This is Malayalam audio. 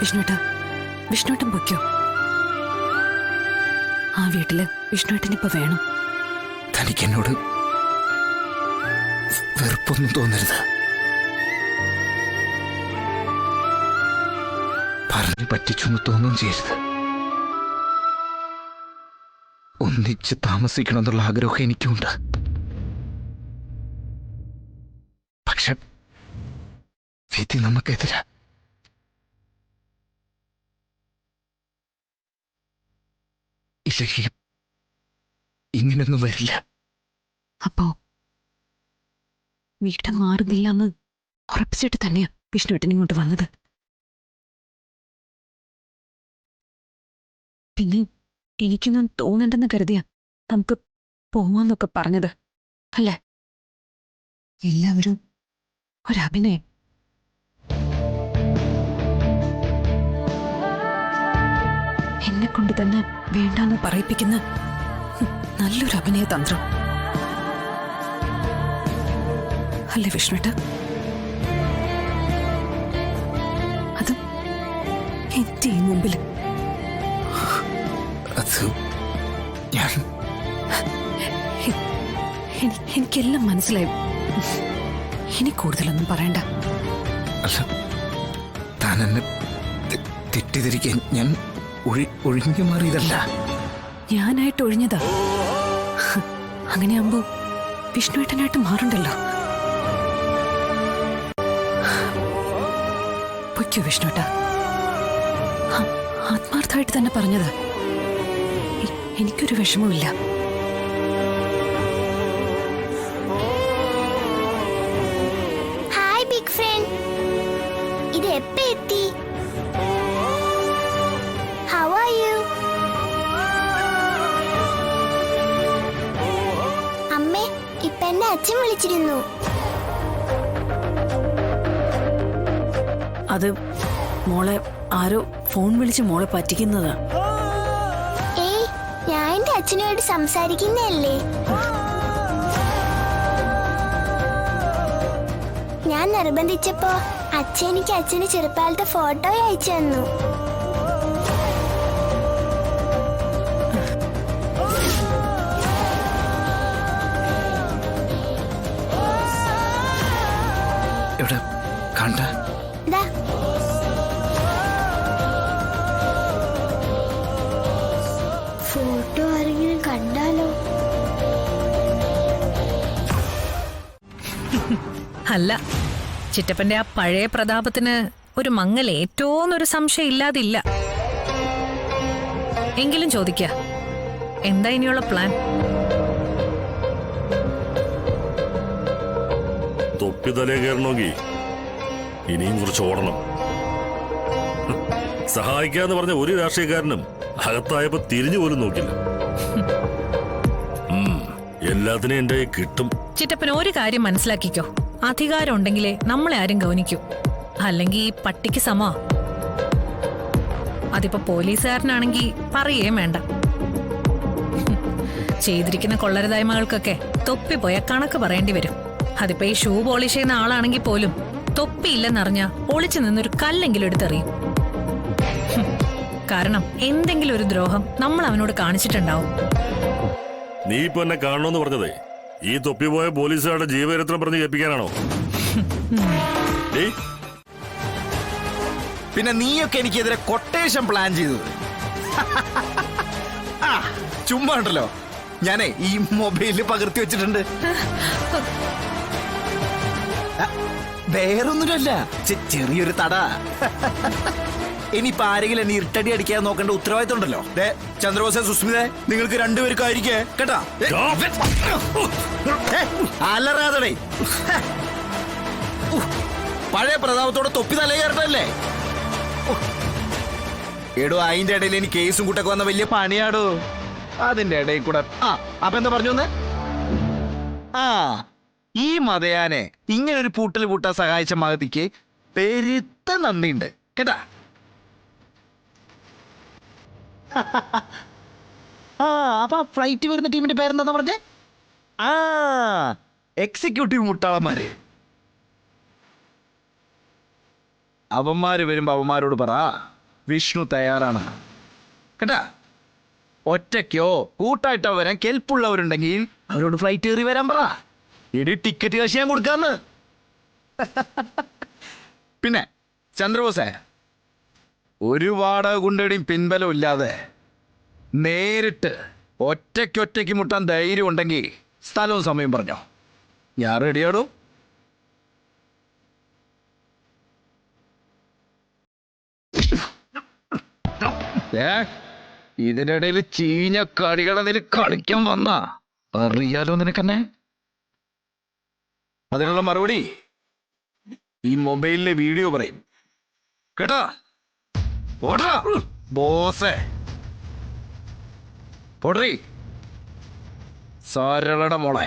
വിഷ്ണുവേട്ടൻ പൊയ്ക്കോ. ആ വീട്ടില് വിഷ്ണുവേട്ടനിപ്പോ വേണം. തനിക്ക് എന്നോട് വെറുപ്പൊന്നും തോന്നരുത്. പറഞ്ഞു പറ്റിച്ചൊന്നും തോന്നുകയും ചെയ്യരുത്. ഒന്നിച്ച് താമസിക്കണമെന്നുള്ള ആഗ്രഹം എനിക്കുണ്ട്. പക്ഷെ വിധി നമുക്കെതിരാ. ഇല്ലെങ്കിൽ ഇങ്ങനൊന്നും വരില്ല. അപ്പോ വീട്ട മാറുന്നില്ല എന്ന് ഉറപ്പിച്ചിട്ട് തന്നെയാ വിഷ്ണുവേട്ടൻ ഇങ്ങോട്ട് വന്നത്. പിന്നെ എനിക്കൊന്നും തോന്നണ്ടെന്ന് കരുതിയാ നമുക്ക് പോവാന്നൊക്കെ പറഞ്ഞത് അല്ലേ? എല്ലാവരും ഒരഭിനയം. എന്നെ കൊണ്ട് തന്നെ വേണ്ടാന്ന് പറയിപ്പിക്കുന്ന നല്ലൊരു അഭിനയ തന്ത്രം അല്ലേ വിഷ്ണുവേട്ട? അതും എന്റെ ഈ മുമ്പിൽ. എനിക്കെല്ലാം മനസ്സിലായി. ഇനി കൂടുതലൊന്നും പറയണ്ട. അല്ല, താൻ എന്നെ തെറ്റിദ്ധരിക്കാൻ ഞാൻ ഒഴിഞ്ഞു മാറിയതല്ല. ഞാനായിട്ട് ഒഴിഞ്ഞതാ. അങ്ങനെയാകുമ്പോ വിഷ്ണുവേട്ടനായിട്ട് മാറണ്ടല്ലോ. പൊയ്ക്കോ വിഷ്ണുവേട്ട. ആത്മാർത്ഥമായിട്ട് തന്നെ പറഞ്ഞതാ. എനിക്കൊരു വിഷമവുമില്ല. ഹായ് ബിഗ് ഫ്രണ്ട്, ഇത് എപ്പ എത്തി? How are you? അമ്മേ, ഇപ്പൊ എന്നെ അച്ഛൻ വിളിച്ചിരുന്നു. അത് മോളെ ആരോ ഫോൺ വിളിച്ച് മോളെ പറ്റിക്കുന്നതാ. ഏയ്, ഞാൻ എന്റെ അച്ഛനോട് സംസാരിക്കുന്നല്ലേ. ഞാൻ നിർബന്ധിച്ചപ്പോ അച്ഛൻ എനിക്ക് അച്ഛന് ചെറുപ്പകാലത്തെ ഫോട്ടോ അയച്ചു തന്നു. എവിടെ കണ്ട? ഫോട്ടോ ആരെങ്കിലും കണ്ടാലോ? അല്ല, ചിറ്റപ്പന്റെ ആ പഴയ പ്രതാപത്തിന് ഒരു മങ്ങലേറ്റോന്നൊരു സംശയം ഇല്ലാതില്ല. എങ്കിലും ചോദിക്ക, എന്താ ഇനിയുള്ള പ്ലാൻ? തൊപ്പി തലേ കയറണമെങ്കിൽ ഇനിയും കുറച്ച് ഓടണം. സഹായിക്കാന്ന് പറഞ്ഞ ഒരു രാഷ്ട്രീയക്കാരനും അകത്തായപ്പോ തിരിഞ്ഞു പോലും നോക്കില്ല. എല്ലാത്തിനും എന്റെ കിട്ടും. ചിറ്റപ്പൻ ഒരു കാര്യം മനസ്സിലാക്കിക്കോ, അധികാരം ഉണ്ടെങ്കിലേ നമ്മളെ ആരും ഗൗനിക്കൂ. അല്ലെങ്കിൽ ഈ പട്ടിക്ക് സമ. അതിപ്പോ പോലീസുകാരനാണെങ്കി പറയേ വേണ്ട. ചെയ്തിരിക്കുന്ന കൊള്ളരുതായ്മകൾക്കൊക്കെ തൊപ്പി പോയ കണക്ക് പറയേണ്ടി വരും. അതിപ്പോ ഈ ഷൂ പോളിഷ് ചെയ്യുന്ന ആളാണെങ്കിൽ പോലും തൊപ്പിയില്ലെന്നറിഞ്ഞ ഒളിച്ചു നിന്നൊരു കല്ലെങ്കിലും എടുത്തെറിയും. കാരണം എന്തെങ്കിലും ഒരു ദ്രോഹം നമ്മൾ അവനോട് കാണിച്ചിട്ടുണ്ടാവും. നീ ഇപ്പൊ എന്നെ കാണണമെന്ന് പറഞ്ഞതേ ഈ തൊപ്പി പോയ പോലീസുകാരുടെ ജീവചരിത്രം പറഞ്ഞ് കേൾപ്പിക്കാനാണോ? പിന്നെ നീയൊക്കെ എനിക്കെതിരെ കൊട്ടേഷൻ പ്ലാൻ ചെയ്തത് ചുമ്മാ ഉണ്ടല്ലോ. ഞാനേ ഈ മൊബൈലിൽ പകർത്തി വെച്ചിട്ടുണ്ട്. വേറൊന്നുമല്ല, ചെറിയൊരു തട. ഇനിയിപ്പോ ആരെങ്കിലും എന്നെ ഇരുട്ടടി അടിക്കാൻ നോക്കേണ്ട ഉത്തരവാദിത്തം ഉണ്ടല്ലോ. ചന്ദ്രബോസെ, സുസ്മിത, നിങ്ങൾക്ക് രണ്ടുപേർക്കായിരിക്കേ കേട്ടാ. അലറാതെ പഴയ പ്രതാപത്തോടെ തൊപ്പി തല കയറട്ടല്ലേ. എടോ, അതിന്റെ ഇടയിൽ എനിക്ക് കേസും കൂട്ടൊക്കെ വന്ന വലിയ പണിയാടോ. അതിന്റെ ഇടയിൽ കൂടെ അപ്പൊ എന്താ പറഞ്ഞു? ഈ മതയാനെ ഇങ്ങനൊരു പൂട്ടാൻ സഹായിച്ച മഹതിക്ക് പെരുത്ത നന്ദിയുണ്ട് കേട്ടാ. അപ്പൊ ഫ്ലൈറ്റ് വരുന്ന ടീമിന്റെ പേരെന്താ പറഞ്ഞേ? എക്സിക്യൂട്ടീവ് മുട്ടാളന്മാര്. അവന്മാര് വരുമ്പോ അവന്മാരോട് പറ, വിഷ്ണു തയ്യാറാണ്. കേട്ടാ, ഒറ്റയ്ക്കോ കൂട്ടായിട്ടോ വരാൻ കെൽപ്പുള്ളവരുണ്ടെങ്കിൽ അവരോട് ഫ്ലൈറ്റ് കയറി വരാൻ പറ. ഇടി ടിക്കറ്റ് കാശ് ഞാൻ കൊടുക്കാന്ന്. പിന്നെ ചന്ദ്രബോസേ, ഒരു വാടക കൊണ്ടടിയും പിൻബലം ഇല്ലാതെ നേരിട്ട് ഒറ്റയ്ക്കൊറ്റയ്ക്ക് മുട്ടാൻ ധൈര്യം ഉണ്ടെങ്കിൽ സ്ഥലവും സമയം പറഞ്ഞോ, ഞാൻ റെഡിയാടോ. ഇതിനിടയിൽ ചീഞ്ഞ കളികളെ നില കളിക്കാൻ വന്ന അറിയാലോ നിനക്കെന്നെ. അതിനുള്ള മറുപടി ഈ മൊബൈലിലെ വീഡിയോ പറയും. കേട്ടാ, ഓടാ ബോസേ, പൊടറി സാരളയുടെ മോളെ.